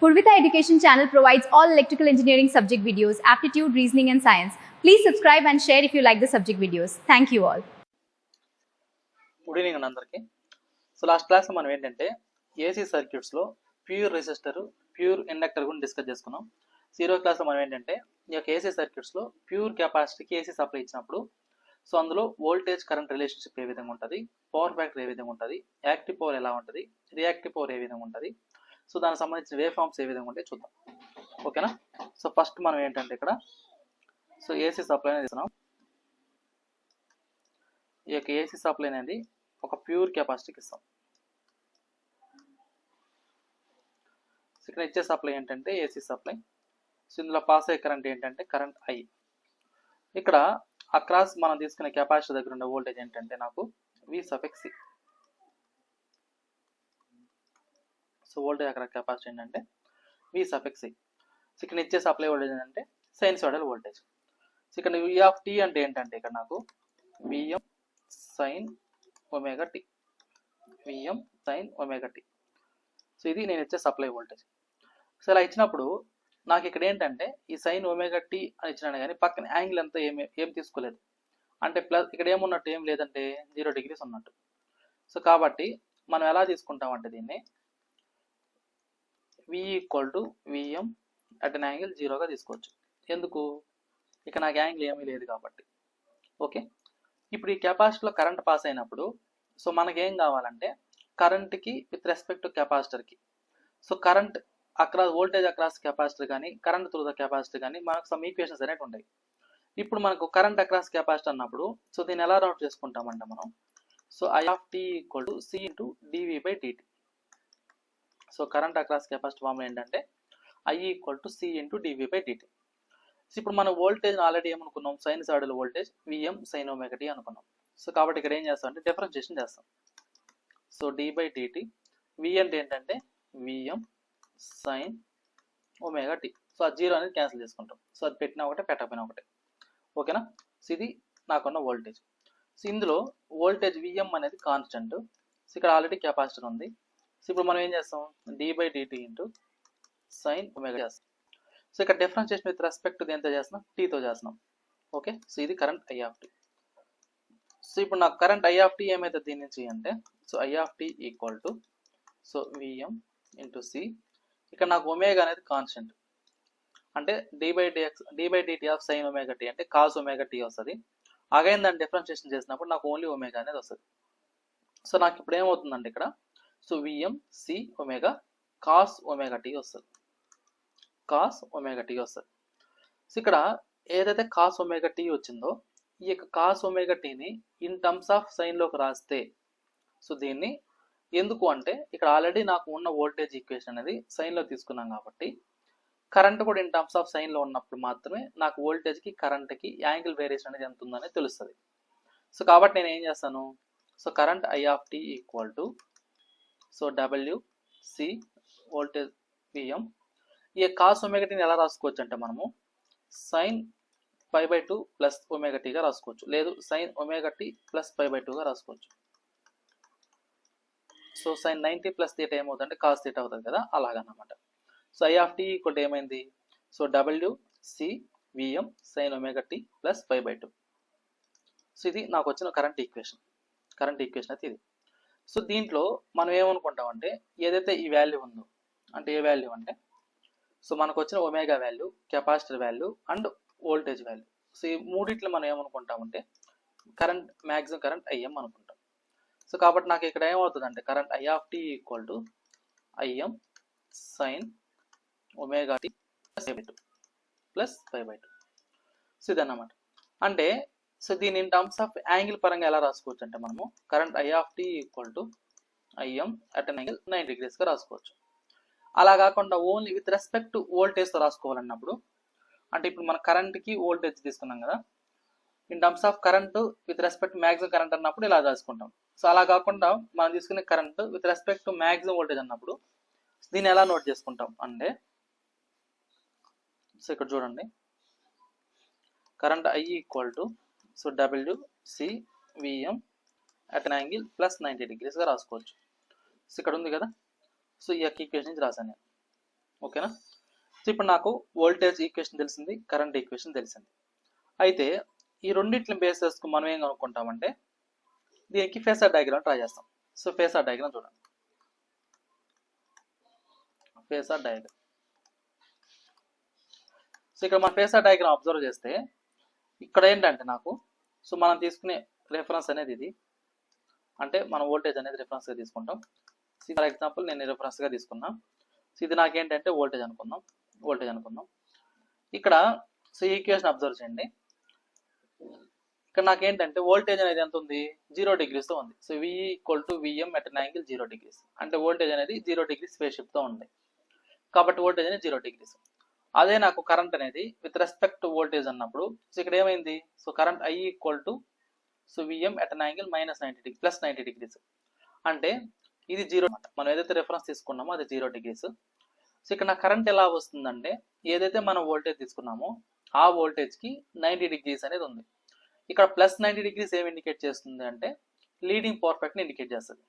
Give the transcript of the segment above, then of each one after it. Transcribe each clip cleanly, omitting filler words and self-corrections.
Purvita Education channel provides all electrical engineering subject videos, aptitude, reasoning and science. Please subscribe and share if you like the subject videos. Thank you all. Good evening అందరికి. So last క్లాస్లో మనం ఏంటంటే AC సర్క్యూట్స్లో pure resistor, pure inductor గురించి discuss చేసుకున్నాం. ఈరోజు క్లాస్లో మనం ఏంటంటే ఈ యొక్క ఏసీ సర్క్యూట్స్లో ప్యూర్ కెపాసిటీకి ఏసీ సప్లై ఇచ్చినప్పుడు సో అందులో వోల్టేజ్ కరెంట్ రిలేషన్షిప్ ఏ విధంగా ఉంటుంది, పవర్ ఫ్యాక్టర్ ఏ విధంగా ఉంటుంది, యాక్టివ్ పవర్ ఎలా ఉంటుంది, రియాక్టివ్ పవర్ ఏ విధంగా ఉంటుంది, సో దానికి సంబంధించిన వేవ్ ఫార్మ్స్ ఏ విధంగా ఉంటాయి చూద్దాం. ఓకేనా. సో ఫస్ట్ మనం ఏంటంటే ఇక్కడ సో ఏసీ సప్లై అనేది ఇస్తున్నాం. ఈ యొక్క ఏసీ సప్లై అనేది ఒక ప్యూర్ కెపాసిటీకి ఇస్తాం. ఇక్కడ ఇచ్చే సప్లై ఏంటంటే ఏసీ సప్లై. సో ఇందులో పాస్ అయ్యే కరెంట్ ఏంటంటే కరెంట్ ఐ. ఇక్కడ అక్రాస్ మనం తీసుకునే కెపాసిటీ దగ్గర ఉండే వోల్టేజ్ ఏంటంటే నాకు V suffix C. So voltage అక్కడ కెపాసిటీ ఏంటంటే వి సఫిక్స్ సి. సో ఇక్కడ ఇచ్చే సప్లై వోల్టేజ్ ఏంటంటే సైన్సోయిడల్ వోల్టేజ్. సో ఇక్కడ వి ఆఫ్ టీ అంటే ఏంటంటే ఇక్కడ నాకు V M sine omega T, V M sine omega T. So ఇది నేను ఇచ్చే సప్లై వోల్టేజ్. సో ఇలా ఇచ్చినప్పుడు నాకు ఇక్కడ ఏంటంటే ఈ సైన్ ఒమేగా టీ అని ఇచ్చినాను కానీ పక్కన యాంగిల్ అంతా ఏం తీసుకోలేదు. అంటే ప్లస్ ఇక్కడ ఏమున్నట్టు ఏం లేదంటే 0 degrees ఉన్నట్టు. సో కాబట్టి మనం ఎలా తీసుకుంటామంటే దీన్ని V equal to VM at an angle 0గా తీసుకోవచ్చు. ఎందుకు? ఇక నాకు యాంగిల్ ఏమీ లేదు కాబట్టి. ఓకే. ఇప్పుడు ఈ కెపాసిటర్లో కరెంట్ పాస్ అయినప్పుడు సో మనకేం కావాలంటే కరెంట్కి విత్ రెస్పెక్ట్ టు కెపాసిటర్కి so current across voltage across capacitor కానీ కరెంట్ త్రూ ద కెపాసిటర్ కానీ మనకు సమ్ ఈక్వేషన్స్ అనేవి ఉంటాయి. ఇప్పుడు మనకు కరెంట్ అక్రాస్ కెపాసిటర్ అన్నప్పుడు సో దీన్ని ఎలా రౌట్ చేసుకుంటామంటే మనం so I of T equal to C into DV by DT. So current across capacitor formula ఏంటంటే I equal to C into DV by DT. So ఇప్పుడు మనం వోల్టేజ్ ఆల్రెడీ ఏమనుకున్నాం, sinusoidal voltage V M sine omega T అనుకున్నాం. So కాబట్టి ఇక్కడ ఏం చేస్తాం అంటే డిఫరెన్షియేషన్ చేస్తాం. So D by D T V అంటే ఏంటంటే V M sine omega T. So ఆ 0 అనేది క్యాన్సిల్ చేసుకుంటాం. సో అది పెట్టినా ఒకటే పెట్టకపోయినా ఒకటే. ఓకేనా. సో ఇది నాకున్న వోల్టేజ్. సో ఇందులో వోల్టేజ్ విఎం అనేది కాన్స్టెంట్. సో ఇక్కడ ఆల్రెడీ కెపాసిటర్ ఉంది. సో ఇప్పుడు మనం ఏం చేస్తాం D by D T into sine omega చేస్తాం. సో ఇక్కడ డిఫరెన్షియేషన్ విత్ రెస్పెక్ట్ దేంతో చేస్తున్నాం, టీతో చేస్తున్నాం. ఓకే. సో ఇది current I of T. So ఇప్పుడు నాకు కరెంట్ ఐ ఆఫ్ టీ ఏమైతే దీని నుంచి అంటే so I of T equal to so V M into C. ఇక్కడ నాకు ఒమేగా అనేది కాన్స్టెంట్ అంటే D by D T of sine omega T అంటే కాస్ ఒమేగా టీ వస్తుంది. అగైన్ దాన్ని డిఫరెన్షియేషన్ చేసినప్పుడు నాకు ఓన్లీ ఒమేగా అనేది వస్తుంది. సో నాకు ఇప్పుడు ఏమవుతుందంటే ఇక్కడ so V M C omega cos omega T వస్తుంది, కాస్ ఒమేగా టీ వస్తుంది. సో ఇక్కడ ఏదైతే కాస్ ఒమేగా టీ వచ్చిందో ఈ యొక్క కాస్ ఒమేగా టీని ఇన్ టర్మ్స్ ఆఫ్ సైన్లోకి రాస్తే సో దీన్ని ఎందుకు అంటే ఇక్కడ ఆల్రెడీ నాకు ఉన్న వోల్టేజ్ ఈక్వేషన్ అనేది సైన్లో తీసుకున్నాం కాబట్టి కరెంట్ కూడా ఇన్ టర్మ్స్ ఆఫ్ సైన్లో ఉన్నప్పుడు మాత్రమే నాకు వోల్టేజ్కి కరెంట్కి యాంగిల్ వేరియేషన్ అనేది ఎంత ఉందనేది తెలుస్తుంది. సో కాబట్టి నేను ఏం చేస్తాను so current I of T equal to so W C voltage VM. ఈ కాస్ ఒమేగా టీని ఎలా రాసుకోవచ్చు అంటే మనము sine pi by 2 plus omega టీగా రాసుకోవచ్చు, లేదు sine omega T plus pi by 2గా రాసుకోవచ్చు. సో సైన్ 90 ప్లస్ థీటా ఏమవుతుందంటే కాస్ థీటా అవుతుంది కదా, అలాగనమాట. So I of T equal to ఏమైంది so W C VM sine omega T plus pi by 2. So ఇది నాకు వచ్చిన కరెంట్ ఈక్వేషన్ అయితే ఇది. సో దీంట్లో మనం ఏమనుకుంటామంటే ఏదైతే ఈ వాల్యూ ఉందో అంటే ఏ వాల్యూ అంటే సో మనకు వచ్చిన omega value, capacitor value and voltage value. So ఈ మూడిట్లో మనం ఏమనుకుంటామంటే కరెంట్ మ్యాక్సిమం కరెంట్ ఐఎం అనుకుంటాం. సో కాబట్టి నాకు ఇక్కడ ఏమవుతుందంటే current I of T equal to IIM sine omega T plus pi by 2. So ఇదన్నమాట. అంటే సో దీని ఇన్ టర్మ్స్ ఆఫ్ యాంగిల్ పరంగా ఎలా రాసుకోవచ్చు అంటే మనము current I of T equal to I M at an angle 90 degreesగా రాసుకోవచ్చు. అలా కాకుండా ఓన్లీ విత్ రెస్పెక్ట్ టు వోల్టేజ్తో రాసుకోవాలన్నప్పుడు అంటే ఇప్పుడు మన కరెంట్కి వోల్టేజ్ తీసుకున్నాం కదా, in terms of current with respect maximum current అన్నప్పుడు ఇలా రాసుకుంటాం. సో అలా కాకుండా మనం తీసుకునే current with respect to maximum voltage అన్నప్పుడు దీన్ని ఎలా నోట్ చేసుకుంటాం అంటే సో ఇక్కడ చూడండి current I equal to so W C VM at an angle plus 90 degreesగా రాసుకోవచ్చు. సో ఇక్కడ ఉంది కదా, సో ఈ యొక్క ఈక్వేషన్ నుంచి రాశాను నేను. ఓకేనా. సో ఇప్పుడు నాకు వోల్టేజ్ ఈక్వేషన్ తెలిసింది, కరెంట్ ఈక్వేషన్ తెలిసింది. అయితే ఈ రెండింటిని బేస్ చేసుకుని మనం ఏం కనుక్కుంటామంటే దీనికి ఫేసర్ డయాగ్రామ్ ట్రై చేస్తాం. సో ఫేసర్ డయాగ్రామ్ చూడండి. Phasor diagram. సో ఇక్కడ మన ఫేసర్ డయాగ్రామ్ అబ్జర్వ్ చేస్తే ఇక్కడ ఏంటంటే నాకు సో మనం తీసుకునే రెఫరెన్స్ అనేది ఇది, అంటే మనం వోల్టేజ్ అనేది రిఫరెన్స్గా తీసుకుంటాం. ఫర్ ఎగ్జాంపుల్ నేను రిఫరెన్స్గా తీసుకున్నా. సో ఇది నాకేంటంటే వోల్టేజ్ అనుకుందాం. ఇక్కడ సో ఈక్వేషన్ అబ్జర్వ్ చేయండి. ఇక్కడ నాకేంటంటే వోల్టేజ్ అనేది ఎంత ఉంది, 0 degreesతో ఉంది. So V = Vm at an angle 0 degrees. అంటే వోల్టేజ్ అనేది 0 degrees ఫేజ్ షిఫ్ట్తో ఉంది కాబట్టి వోల్టేజ్ అనేది 0 degrees. అదే నాకు కరెంట్ అనేది విత్ రెస్పెక్ట్ టు వోల్టేజ్ అన్నప్పుడు సో ఇక్కడ ఏమైంది, so current I = Vm at an angle -90 degrees. అంటే ఇది 0 అనమాట. మనం ఏదైతే రెఫరెన్స్ తీసుకున్నామో అది 0 degrees. సో ఇక్కడ నా కరెంట్ ఎలా వస్తుందంటే ఏదైతే మనం వోల్టేజ్ తీసుకున్నామో ఆ వోల్టేజ్కి 90 degrees అనేది ఉంది. ఇక్కడ +90 degrees ఏమి ఇండికేట్ చేస్తుంది అంటే లీడింగ్ పవర్ ఫ్యాక్టర్ని ఇండికేట్ చేస్తుంది.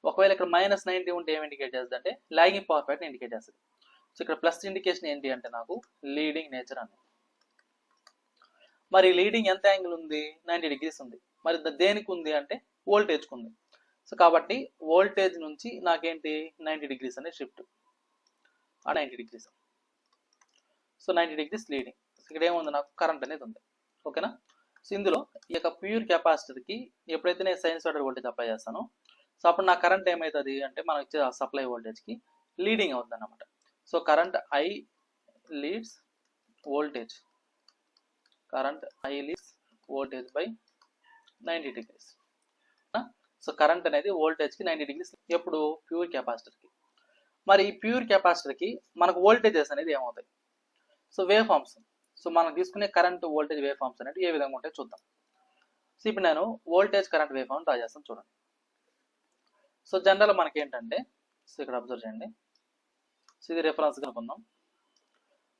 ఒకవేళ ఇక్కడ -90 ఉంటే ఏమి ఇండికేట్ చేస్తుంది అంటే లాగింగ్ పవర్ ఫ్యాక్టర్ని ఇండికేట్ చేస్తుంది. సో ఇక్కడ ప్లస్ ఇండికేషన్ ఏంటి అంటే నాకు లీడింగ్ నేచర్ అని. మరి లీడింగ్ ఎంత యాంగిల్ ఉంది, 90 degrees ఉంది. మరి దేనికి ఉంది అంటే వోల్టేజ్కి ఉంది. సో కాబట్టి వోల్టేజ్ నుంచి నాకేంటి 90 degrees అనేది షిఫ్ట్, ఆ 90 degrees. So 90 degrees leading. ఇక్కడ ఏముంది, నాకు కరెంట్ అనేది ఉంది. ఓకేనా. సో ఇందులో ఈ యొక్క ప్యూర్ కెపాసిటర్కి ఎప్పుడైతే నేను సైనసాయిడల్ వోల్టేజ్ అప్లై చేస్తానో సో అప్పుడు నా కరెంట్ ఏమవుతుంది అంటే మనం ఇచ్చే సప్లై వోల్టేజ్కి లీడింగ్ అవుతుంది అన్నమాట. So current I leads voltage, by 90 degrees. So current అనేది వోల్టేజ్కి 90 degrees ఎప్పుడు ప్యూర్ కెపాసిటర్కి. మరి ఈ ప్యూర్ కెపాసిటర్కి మనకు వోల్టేజెస్ అనేది ఏమవుతాయి, సో వేవ్ ఫార్మ్స్. సో మనం తీసుకునే కరెంట్ వోల్టేజ్ వేవ్ ఫార్మ్స్ అనేది ఏ విధంగా ఉంటాయో చూద్దాం. సో ఇప్పుడు నేను voltage current wave form draw చేస్తాను చూడండి. సో జనరల్ మనకి ఏంటంటే సో ఇక్కడ అబ్జర్వ్ చేయండి. సో ఇది రెఫరెన్స్ కనుకుందాం.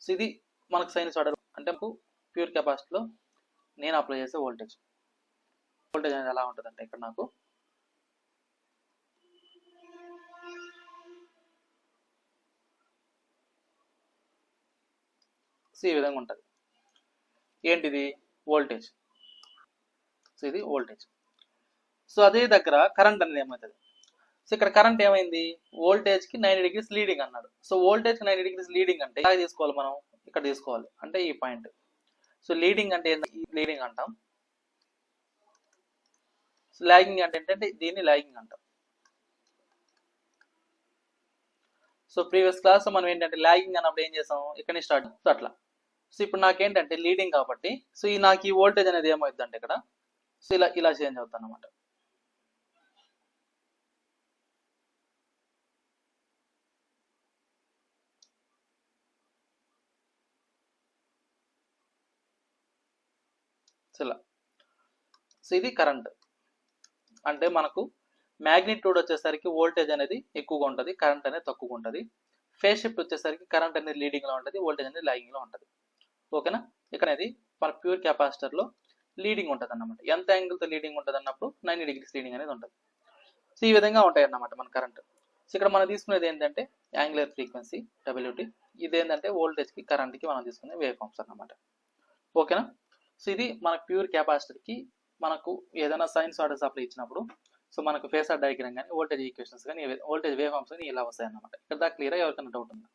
సో ఇది మనకు సైనసాయిడల్ అంటే ప్యూర్ కెపాసిటీలో నేను అప్లై చేసే వోల్టేజ్ అనేది ఎలా ఉంటుందంటే ఇక్కడ నాకు సో ఈ విధంగా ఉంటుంది. ఏంటిది వోల్టేజ్. సో ఇది వోల్టేజ్. సో అదే దగ్గర కరెంట్ అనేది ఏమవుతుంది, సో ఇక్కడ కరెంట్ ఏమైంది వోల్టేజ్కి 90 degrees లీడింగ్ అన్నాడు. సో వోల్టేజ్కి 90 degrees లీడింగ్ అంటే ఎలా తీసుకోవాలి, మనం ఇక్కడ తీసుకోవాలి అంటే ఈ పాయింట్. సో లీడింగ్ అంటే లీడింగ్ అంటాం, సో లాగింగ్ అంటే ఏంటంటే దీన్ని లాగింగ్ అంటాం. సో ప్రీవియస్ క్లాస్ మనం ఏంటంటే లాగింగ్ అన్నప్పుడు ఏం చేసాం, ఇక్కడ నుంచి స్టార్ట్. సో అట్లా. సో ఇప్పుడు నాకేంటంటే లీడింగ్ కాబట్టి సో నాకు ఈ వోల్టేజ్ అనేది ఏమవుతుంది అంటే ఇక్కడ సో ఇలా చేంజ్ అవుతుంది అన్నమాట. సో ఇలా. సో ఇది కరెంట్ అంటే మనకు మ్యాగ్నిట్యూడ్ వచ్చేసరికి వోల్టేజ్ అనేది ఎక్కువగా ఉంటుంది, కరెంట్ అనేది తక్కువగా ఉంటుంది. ఫేజ్ షిఫ్ట్ వచ్చేసరికి కరెంట్ అనేది లీడింగ్లో ఉంటుంది, వోల్టేజ్ అనేది లాగింగ్లో ఉంటుంది. ఓకేనా. ఇక్కడ అనేది మన ప్యూర్ కెపాసిటర్లో లీడింగ్ ఉంటుంది అన్నమాట. ఎంత యాంగిల్తో లీడింగ్ ఉంటుంది అన్నప్పుడు 90 degrees లీడింగ్ అనేది ఉంటుంది. సో ఈ విధంగా ఉంటాయి అన్నమాట మన కరెంట్. సో ఇక్కడ మనం తీసుకునేది ఏంటంటే యాంగులర్ ఫ్రీక్వెన్సీ WT. ఇదేంటంటే వోల్టేజ్కి కరెంట్కి మనం తీసుకునే వేవ్ ఫార్మ్స్ అన్నమాట. ఓకేనా. సో ఇది మన ప్యూర్ కెపాసిటర్కి మనకు ఏదైనా సైనసాయిడల్ సప్లై ఇచ్చినప్పుడు సో మనకు ఫేసర్ డయాగ్రామ్ కానీ వోల్టేజ్ ఈక్వేషన్స్ కానీ వోల్టేజ్ వేవ్ ఫార్మ్స్ కానీ ఇలా వస్తాయి అన్నమాట. ఇక్కడ దాకా క్లియర్. ఎవరికైనా డౌట్ ఉందా?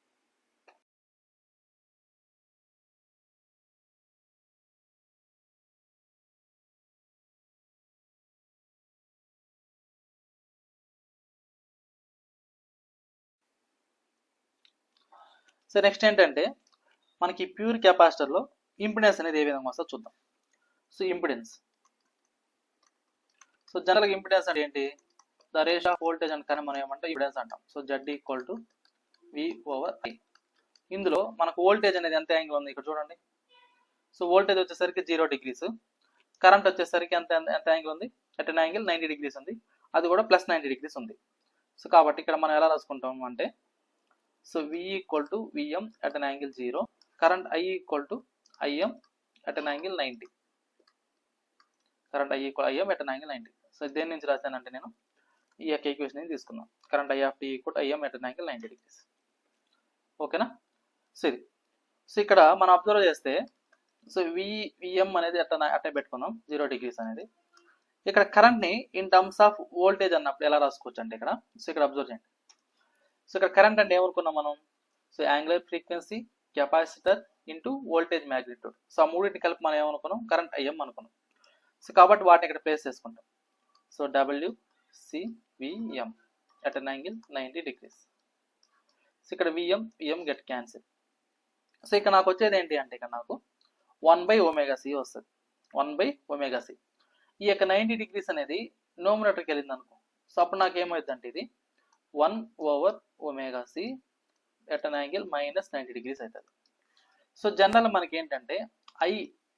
సో నెక్స్ట్ ఏంటంటే మనకి ప్యూర్ కెపాసిటర్లో ఇంపిడెన్స్ అనేది ఏ విధంగా వస్తుందో చూద్దాం. So impedance. సో జనరల్గా ఇంపిడెన్స్ అంటే ఏంటి, ద రేషియో ఆఫ్ వోల్టేజ్ అని కానీ మనం ఏమంటే ఇంపిడెన్స్ అంటాం. So Z = V/I. ఇందులో మనకు వోల్టేజ్ అనేది ఎంత యాంగిల్ ఉంది ఇక్కడ చూడండి. సో వోల్టేజ్ వచ్చేసరికి 0 degrees, కరెంట్ వచ్చేసరికి ఎంత యాంగిల్ ఉంది, అట్ అన్ యాంగిల్ 90 degrees ఉంది, అది కూడా +90 degrees ఉంది. సో కాబట్టి ఇక్కడ మనం ఎలా రాసుకుంటాం అంటే so V = Vm at an angle 0, current I = Im at an angle 90. Current I = Im at an angle 90. So దేని నుంచి రాశానంటే నేను ఈ యొక్క ఈక్వేషన్ తీసుకున్నాం. Current I = Im at an angle 90 degrees. ఓకేనా. సో ఇక్కడ మనం అబ్జర్వ్ చేస్తే సో విఎం అనేది అట్టే పెట్టుకుందాం 0 degrees అనేది. ఇక్కడ కరెంట్ని ఇన్ టర్మ్స్ ఆఫ్ వోల్టేజ్ అన్నప్పుడు ఎలా రాసుకోవచ్చు అంటే ఇక్కడ సో ఇక్కడ అబ్జర్వ్ చేయండి. సో ఇక్కడ కరెంట్ అంటే ఏమనుకున్నాం మనం, so angular frequency capacitor into voltage magnitude. So ఆ మూడింటిని కలిపి మనం ఏమనుకున్నాం, కరెంట్ ఐఎం అనుకున్నాం. సో కాబట్టి వాటిని ఇక్కడ ప్లేస్ చేసుకుంటాం. So WCVM at an angle 90 degrees. So ఇక్కడ విఎం గెట్ క్యాన్సిల్. సో ఇక్కడ నాకు వచ్చేది ఏంటి అంటే ఇక్కడ నాకు 1/ωc వస్తుంది. 1/ωc. ఈ యొక్క 90 degrees అనేది న్యూమరేటర్కి వెళ్ళింది అనుకో. సో అప్పుడు నాకు ఏమవుతుంది అంటే ఇది 1/ωc at an angle -90 degrees అవుతుంది. సో జనరల్ మనకి ఏంటంటే ఐ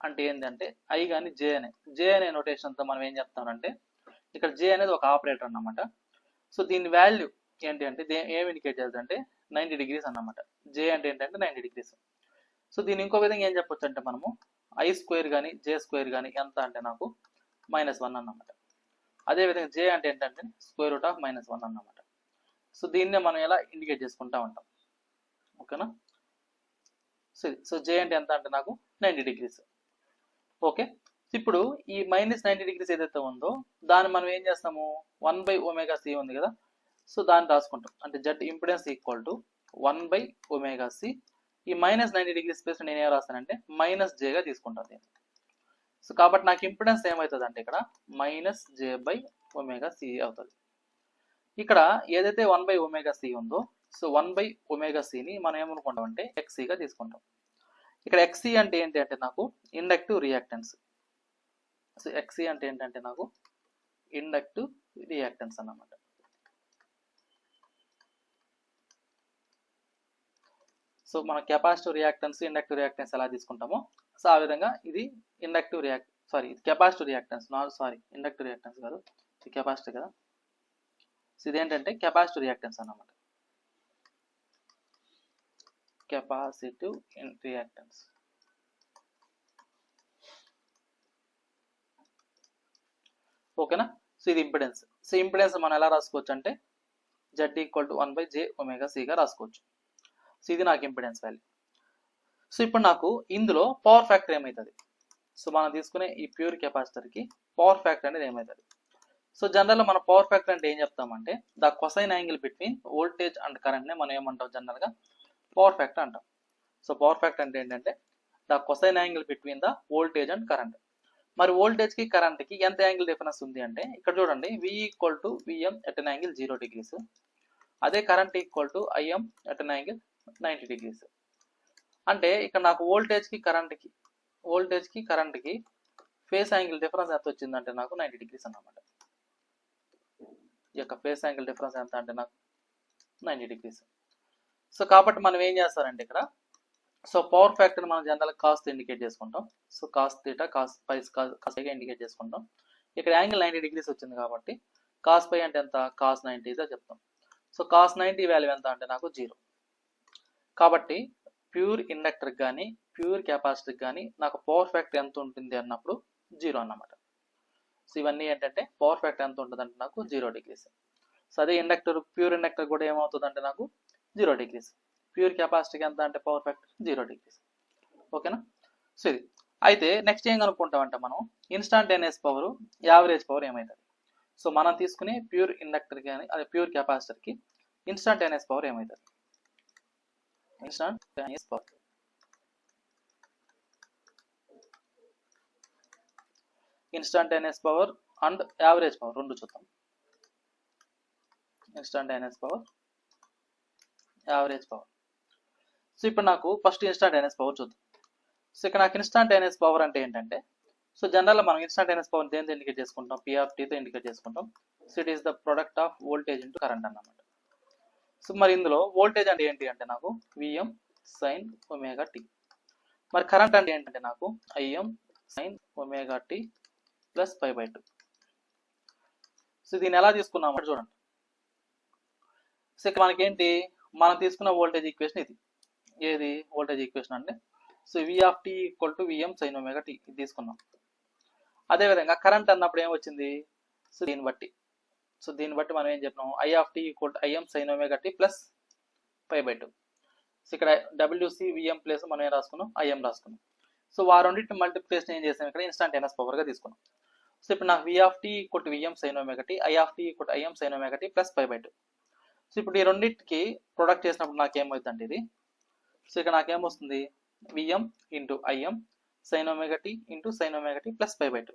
అంటే ఏంటంటే ఐ కానీ జే అనే నోటేషన్తో మనం ఏం చెప్తామంటే ఇక్కడ జే అనేది ఒక ఆపరేటర్ అన్నమాట. సో దీని వాల్యూ ఏంటి అంటే ఏం ఇండికేట్ చేస్తుంది అంటే 90 degrees అన్నమాట. జే అంటే ఏంటంటే 90 degrees. సో దీని ఇంకో విధంగా ఏం చెప్పొచ్చు అంటే మనము I² కానీ J² కానీ ఎంత అంటే నాకు -1 అన్నమాట. అదేవిధంగా జే అంటే ఏంటంటే √−1 అన్నమాట. సో దీన్నే మనం ఎలా ఇండికేట్ చేసుకుంటా ఉంటాం. ఓకేనా. సో జే అంటే ఎంత అంటే నాకు 90 degrees. ఓకే. ఇప్పుడు ఈ -90 degrees ఏదైతే ఉందో దాన్ని మనం ఏం చేస్తాము, 1/ωc ఉంది కదా, సో దాన్ని రాసుకుంటాం. అంటే Z impedance equal to 1/ωc. ఈ -90 degrees స్పేస్ నేను ఏం రాస్తానంటే -jగా తీసుకుంటాను దీన్ని. సో కాబట్టి నాకు ఇంపిడెన్స్ ఏమవుతుంది అంటే ఇక్కడ -j/ωc అవుతుంది. ఇక్కడ ఏదైతే 1/ωc ఉందో సో 1/ωcని మనం ఏమనుకుంటాం అంటే XCగా తీసుకుంటాం. ఇక్కడ XC అంటే ఏంటి అంటే నాకు ఇండక్టివ్ రియాక్టెన్స్. సో XC అంటే ఏంటంటే నాకు ఇండక్టివ్ రియాక్టెన్స్ అన్నమాట. సో మన కెపాసిటివ్ రియాక్టెన్స్ ఇండక్టివ్ రియాక్టెన్స్ ఎలా తీసుకుంటామో సో ఆ విధంగా ఇది ఇండక్టివ్ ఇది కెపాసిటివ్ రియాక్టెన్స్, ఇండక్టివ్ రియాక్టెన్స్ కాదు, ఇది కెపాసిటివ్ కదా. సో ఇదేంటంటే కెపాసిటివ్ రియాక్టెన్స్ అన్నమాట. Capacitive reactance. ఓకేనా. సో ఇది ఇంపిడెన్స్. సో ఇంపిడెన్స్ మనం ఎలా రాసుకోవచ్చు అంటే Z = 1/jωc రాసుకోవచ్చు. సో ఇది నాకు ఇంపిడెన్స్ వాల్యూ. సో ఇప్పుడు నాకు ఇందులో పవర్ ఫ్యాక్టర్ ఏమవుతుంది, సో మనం తీసుకునే ఈ ప్యూర్ కెపాసిటర్కి పవర్ ఫ్యాక్టర్ అనేది ఏమవుతుంది. సో జనరల్గా మన పవర్ ఫ్యాక్టర్ అంటే ఏం చెప్తామంటే the cosine angle between voltage and కరెంట్నే మనం ఏమంటాం జనరల్గా పవర్ ఫ్యాక్టర్ అంటాం. సో పవర్ ఫ్యాక్టర్ అంటే ఏంటంటే the cosine angle between the voltage and current. మరి వోల్టేజ్కి కరెంట్కి ఎంత యాంగిల్ డిఫరెన్స్ ఉంది అంటే ఇక్కడ చూడండి, V = VM at an angle 0 degrees. అదే current = IM at an angle 90 degrees. అంటే ఇక్కడ నాకు వోల్టేజ్కి కరెంట్కి ఫేస్ యాంగిల్ డిఫరెన్స్ ఎంత వచ్చిందంటే నాకు 90 degrees అన్నమాట. ఈ యొక్క ఫేస్ యాంగిల్ డిఫరెన్స్ ఎంత అంటే నాకు 90 degrees. సో కాబట్టి మనం ఏం చేస్తారంటే ఇక్కడ సో పవర్ ఫ్యాక్టర్ మనం జనరల్ కాస్తో ఇండికేట్ చేసుకుంటాం. సో కాస్ థీటా కాస్ పైగా ఇండికేట్ చేసుకుంటాం. ఇక్కడ యాంగిల్ 90 degrees వచ్చింది కాబట్టి కాస్ పై అంటే ఎంత, కాస్ 90 చెప్తాం. సో కాస్ 90 వాల్యూ ఎంత అంటే నాకు 0. కాబట్టి ప్యూర్ ఇండక్టర్కి కానీ ప్యూర్ కెపాసిటర్కి కానీ నాకు పవర్ ఫ్యాక్టర్ ఎంత ఉంటుంది అన్నప్పుడు 0 అన్నమాట. సో ఇవన్నీ ఏంటంటే పవర్ ఫ్యాక్టర్ ఎంత ఉంటుంది అంటే నాకు 0 degrees. సో అదే ప్యూర్ ఇండక్టర్ కూడా ఏమవుతుంది అంటే నాకు 0 degrees. ప్యూర్ కెపాసిటీకి ఎంత అంటే పవర్ ఫ్యాక్టర్ 0 degrees. ఓకేనా. సో ఇది అయితే నెక్స్ట్ ఏం కనుక్కుంటామంటే మనం ఇన్స్టాంటేనియస్ పవర్, యావరేజ్ పవర్ ఏమవుతుంది. సో మనం తీసుకునే ప్యూర్ ఇండక్టర్ కానీ అదే ప్యూర్ కెపాసిటర్కి ఇన్స్టాంటేనియస్ పవర్ ఏమవుతుంది. Instantaneous power and average power రెండు చూద్దాం. Instantaneous power, average power. So ఇప్పుడు నాకు ఫస్ట్ ఇన్స్టాంటేనియస్ పవర్ చూద్దాం. సో ఇక్కడ నాకు ఇన్స్టాంటేనియస్ పవర్ అంటే ఏంటంటే సో జనరల్గా మనం ఇన్స్టాంటేనియస్ పవర్ దేనితో ఇండికేట్ చేసుకుంటాం, P/Tతో ఇండికేట్ చేసుకుంటాం. So it is the product of voltage into current అన్నమాట. సో మరి ఇందులో వోల్టేజ్ అంటే ఏంటి అంటే నాకు Vm sin ωt. మరి కరెంట్ అంటే ఏంటంటే నాకు Im sin ωt + π/2. సో దీన్ని ఎలా తీసుకున్నాం అంటే చూడండి. సో ఇక్కడ మనకేంటి, మనం తీసుకున్న వోల్టేజ్ ఈక్వేషన్ ఇది. ఏది వోల్టేజ్ ఈక్వేషన్ అంటే so V = Vm sin ωt ఇది తీసుకున్నాం. అదేవిధంగా కరెంట్ అన్నప్పుడు ఏమొచ్చింది, సో దీన్ని బట్టి మనం ఏం చెప్పినాం, I = Im sin ωt + π/2. So ఇక్కడ డబ్ల్యూసి విఎం ప్లేస్ మనం ఏం రాసుకున్నాం, ఐఎం రాసుకున్నాం. సో ఆ రెండింటి మల్టిప్లికేషన్ ఏం చేసాం, ఇక్కడ ఇన్స్టంటేనియస్ పవర్గా తీసుకున్నాం. సో ఇప్పుడు నాకు V of T equal to VM sine omega T, I of T equal to IIM sine omega T plus pi by 2. సో ఇప్పుడు ఈ రెండింటికి ప్రొడక్ట్ చేసినప్పుడు నాకు ఏమవుతుందండి ఇది, సో ఇక్కడ నాకేమొస్తుంది, VM into IIM sine omega T into sine omega T plus pi by 2.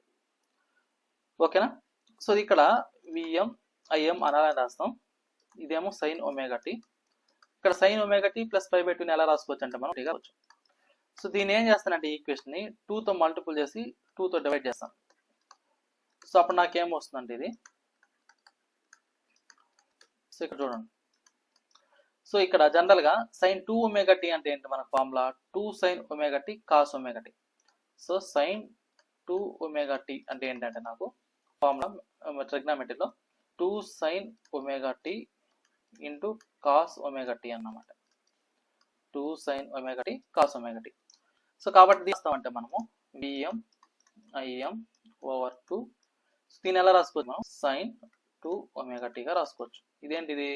ఓకేనా. సో ఇక్కడ విఎం ఐఎం అనాలని రాస్తాం, ఇదేమో సైన్ ఒమేగా టీ, ఇక్కడ sine omega T plus pi by 2ని ఎలా రాసుకోవచ్చు అంటే మనం వచ్చు. సో దీన్ని ఏం చేస్తానంటే ఈ ఈక్వేషన్ని 2తో మల్టిపుల్ చేసి 2తో డివైడ్ చేస్తాం. సో అప్పుడు నాకేం వస్తుందంటే ఇది, సో ఇక్కడ చూడండి. సో ఇక్కడ జనరల్గా సైన్ 2 ఒమేగా టీ అంటే ఏంటి, మన formula 2 sine omega T cos omega T. So sine 2 omega T అంటే ఏంటంటే నాకు ఫార్ములా ట్రిగ్నామెట్రీలో 2 sine omega T into cos omega T అన్నమాట. 2 sine omega T cos omega T. So కాబట్టి తీస్తామంటే మనము విఎం ఐఎం ఓవర్ 2, దీన్ని ఎలా రాసుకోవచ్చు మనం, సైన్ 2 ఒమేగా టీగా రాసుకోవచ్చు. ఇదేంటిది,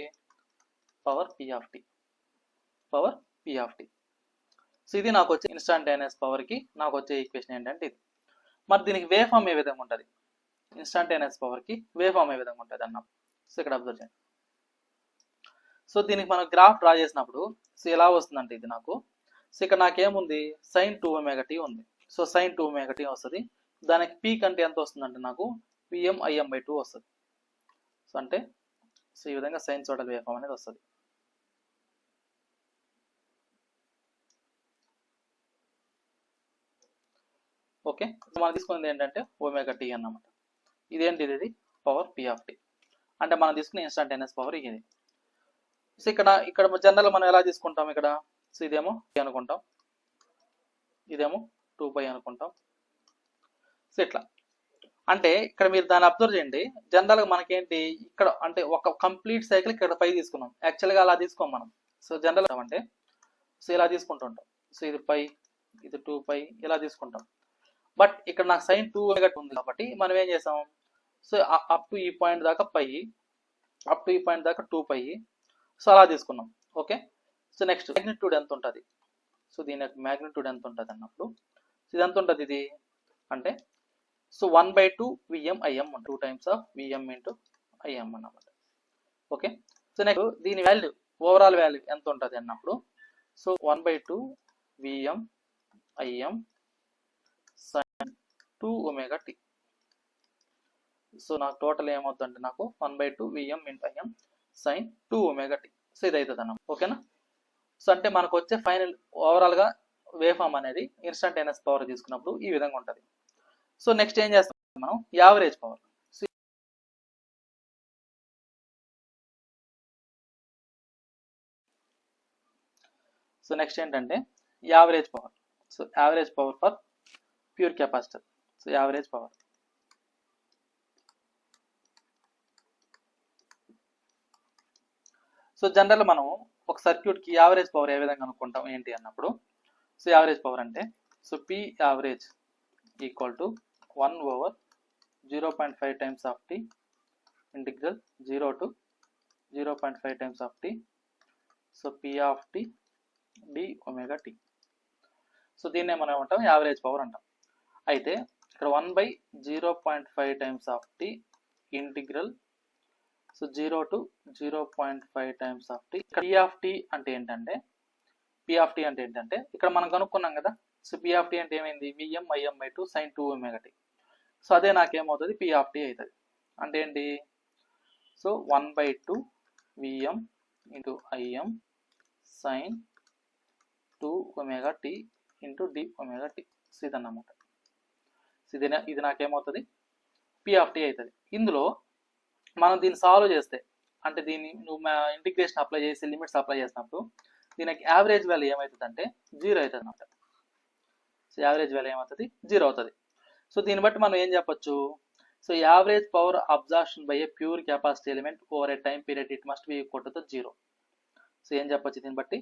power P of T, power P of T. So ఇది నాకు వచ్చే ఇన్స్టంటేనియస్ పవర్కి నాకు వచ్చే ఈక్వేషన్ ఏంటంటే ఇది. మరి దీనికి వే ఫామ్ ఏ విధంగా ఉంటుంది, ఇన్స్టంటేనియస్ పవర్కి వే ఫామ్ ఏ విధంగా ఉంటుంది అన్న. సో ఇక్కడ అబ్జర్వ్ చేయండి. సో దీనికి మనం గ్రాఫ్ డ్రా చేసినప్పుడు సో ఎలా వస్తుందంటే ఇది నాకు, సో ఇక్కడ నాకేముంది, సైన్ 2 ఒమేగా టీ ఉంది. సో సైన్ 2 ఒమేగా టీ వస్తుంది, దానికి పీ కంటే ఎంత వస్తుందంటే నాకు విఎం ఐఎం బై 2 వస్తుంది. సో అంటే సో ఈ విధంగా సైన్సోయిడల్ వేవ్ ఫామ్ అనేది వస్తుంది. ఓకే. మనం తీసుకున్నది ఏంటంటే ఒమేగా టీ అన్నమాట. ఇదేంటి, ఇది పవర్ పి ఆఫ్ టీ, అంటే మనం తీసుకునే ఇన్స్టంటేనియస్ పవర్ ఇది. సో ఇక్కడ జనరల్ మనం ఎలా తీసుకుంటాం, ఇక్కడ సో ఇదేమో అనుకుంటాం, ఇదేమో 2π అనుకుంటాం. సో ఇట్లా అంటే ఇక్కడ మీరు దాన్ని అబ్జర్వ్ చేయండి. జనరల్గా మనకేంటి ఇక్కడ అంటే ఒక కంప్లీట్ సైకిల్ ఇక్కడ పై తీసుకున్నాం, యాక్చువల్గా అలా తీసుకోం మనం. సో జనరల్ అంటే సో ఇలా తీసుకుంటుంటాం. సో ఇది పై, ఇది 2π ఇలా తీసుకుంటాం. బట్ ఇక్కడ నాకు సైన్ 2 ఒమేగా ఉంది కాబట్టి మనం ఏం చేసాం, సో అప్ టు ఈ పాయింట్ దాకా పై, అప్ టు ఈ పాయింట్ దాకా 2π, సో అలా తీసుకున్నాం. ఓకే. సో నెక్స్ట్ మ్యాగ్నిట్యూడ్ ఎంత ఉంటుంది, సో దీని యొక్క మ్యాగ్నిట్యూడ్ ఎంత ఉంటుంది అన్నప్పుడు ఇది ఎంత ఉంటుంది, ఇది అంటే so 1/2 V M I M 2 times of V M into I M అన్నమాట. ఓకే. సో నెక్స్ట్ దీని వాల్యూ ఓవరాల్ వాల్యూ ఎంత ఉంటుంది అన్నప్పుడు so 1/2 V M I M sine 2 omega T. So నాకు టోటల్ ఏమవుతుందంటే నాకు 1/2 V M into IIM sine 2 omega T. So ఇది అవుతుంది అన్న. ఓకేనా. సో అంటే మనకు వచ్చే ఫైనల్ ఓవరాల్గా వేవ్ ఫామ్ అనేది ఇన్స్టంటేనియస్ పవర్ తీసుకున్నప్పుడు ఈ విధంగా ఉంటుంది. సో నెక్స్ట్ ఏం చేస్తాం మనం, యావరేజ్ పవర్. సో నెక్స్ట్ ఏంటంటే average power. So average power for pure capacitor. So average power. So general మనం ఒక సర్క్యూట్కి యావరేజ్ పవర్ ఏ విధంగా అనుకుంటాం ఏంటి అన్నప్పుడు సో యావరేజ్ పవర్ అంటే so P average equal to 1/0.5 times of T integral 0 to 0.5 times of T. So P of T D omega T. So దీన్నే మనం ఏమంటాం, యావరేజ్ పవర్ అంటాం. అయితే ఇక్కడ 1/0.5 times of T integral so 0 to 0.5 times of T. ఇక్కడ P of T అంటే ఏంటంటే, P of T అంటే ఏంటంటే ఇక్కడ మనం కనుక్కున్నాం కదా. సో పి ఆఫ్ టీ అంటే ఏమైంది, V M I M by 2 sine 2 omega T. So అదే నాకేమవుతుంది, పి ఆఫ్ టీ అవుతుంది. అంటే ఏంటి, so 1/2 V M into IIM sine 2 omega T into D omega T. So ఇదన్నమాట. ఇది నాకేమవుతుంది, పి ఆఫ్ టీ అవుతుంది. ఇందులో మనం దీన్ని సాల్వ్ చేస్తే అంటే దీన్ని నువ్వు ఇంటిగ్రేషన్ అప్లై చేసి లిమిట్స్ అప్లై చేసినప్పుడు దీనికి యావరేజ్ వాల్యూ ఏమవుతుంది అంటే 0 అవుతుంది అన్నమాట. సో యావరేజ్ వాల్యూ ఏమవుతుంది, 0 అవుతుంది. సో దీన్ని బట్టి మనం ఏం చెప్పొచ్చు, so average power absorption by A pure capacity element over a time period it must be equal to 0. So ఏం చెప్పొచ్చు దీన్ని బట్టి,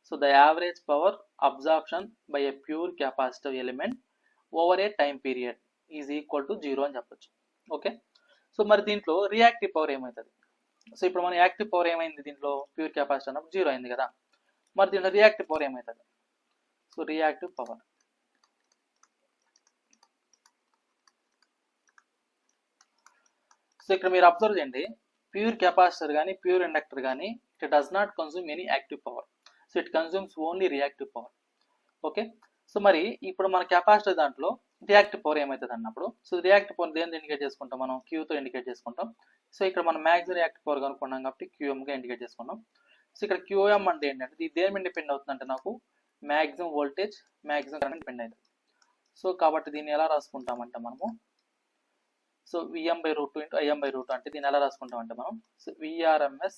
so the average power absorption by A pure capacitive element over a time period is equal to 0 అని చెప్పొచ్చు. Okay. So మరి దీంట్లో reactive power ఏమవుతుంది, so ఇప్పుడు మన యాక్టివ్ పవర్ ఏమైంది దీంట్లో ప్యూర్ కెపాసిటీ అన్నప్పుడు 0 అయింది కదా. మరి దీంట్లో రియాక్టివ్ పవర్ ఏమవుతుంది? సో రియాక్టివ్ పవర్ సో ఇక్కడ మీరు అబ్జర్వ్ చేయండి, ప్యూర్ కెపాసిటర్ కానీ ప్యూర్ ఇండక్టర్ కానీ it does not consume any active power. So it consumes only reactive power. Okay, so మరి ఇప్పుడు మన కెపాసిటర్ దాంట్లో రియాక్టివ్ పవర్ ఏమవుతుంది అన్నప్పుడు, సో రియాక్టివ్ పవర్ దేని ఇండికేట్ చేసుకుంటాం మనం? క్యూతో ఇండికేట్ చేసుకుంటాం. సో ఇక్కడ మనం మ్యాక్సిమం రియాక్టివ్ పవర్ కనుక్కున్నాం కాబట్టి క్యూఎంగా ఇండికేట్ చేసుకున్నాం. సో ఇక్కడ క్యూఎం అంటే ఏంటంటే ఇది దేని మీద డిపెండ్ అవుతుందంటే నాకు maximum voltage maximum current depend అవుతుంది. సో కాబట్టి దీన్ని ఎలా రాసుకుంటామంటే మనము, సో Vm/√2 ఇంటూ Im/√2 అంటే దీన్ని ఎలా రాసుకుంటామంటే మనం సో Vrms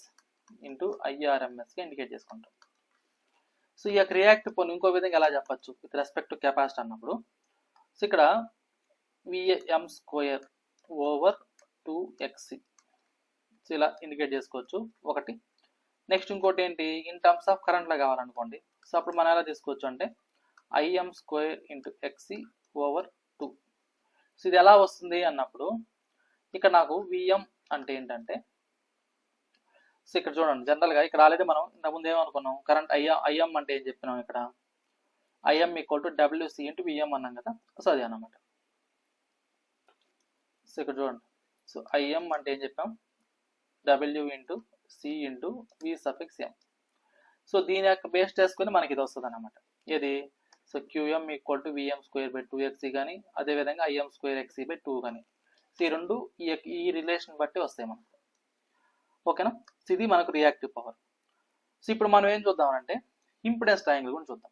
ఇంటూ Irmsగా ఇండికేట్ చేసుకుంటాం. సో ఈ యొక్క రియాక్టివ్ పవర్ ఇంకో విధంగా ఎలా చెప్పచ్చు విత్ రెస్పెక్ట్ టు కెపాసిటర్ అన్నప్పుడు, సో ఇక్కడ Vm²/2XC సో ఇలా ఇండికేట్ చేసుకోవచ్చు ఒకటి. నెక్స్ట్ ఇంకోటి ఏంటి, ఇన్ టర్మ్స్ ఆఫ్ కరెంట్లో కావాలనుకోండి, సో అప్పుడు మనం ఎలా తీసుకోవచ్చు అంటే Im² ఇంటూ XC/2. సో ఇది ఎలా వస్తుంది అన్నప్పుడు ఇక్కడ నాకు Vm అంటే ఏంటంటే, సో ఇక్కడ చూడండి జనరల్గా ఇక్కడ ఆల్రెడీ మనం ఇంతకుముందు ఏమనుకున్నాం, కరెంట్ Im అంటే ఏం చెప్పినాం, ఇక్కడ Im = WC ఇంటూ Vm అన్నాం కదా. సో అది అన్నమాట. సో ఇక్కడ చూడండి, సో Im అంటే ఏం చెప్పాం, W into C into V(m). So దీని యొక్క బేస్ చేసుకుని మనకి ఇది వస్తుంది అన్నమాట. ఇది సో QM = Vm²/2XC కానీ అదేవిధంగా Im²XC/2 కానీ, సో ఈ రెండు ఈ రిలేషన్ బట్టి వస్తాయి మనకు. ఓకేనా, సో ఇది మనకు రియాక్టివ్ పవర్. సో ఇప్పుడు మనం ఏం చూద్దామంటే ఇంపిడెన్స్ ట్రయాంగిల్ గురించి చూద్దాం.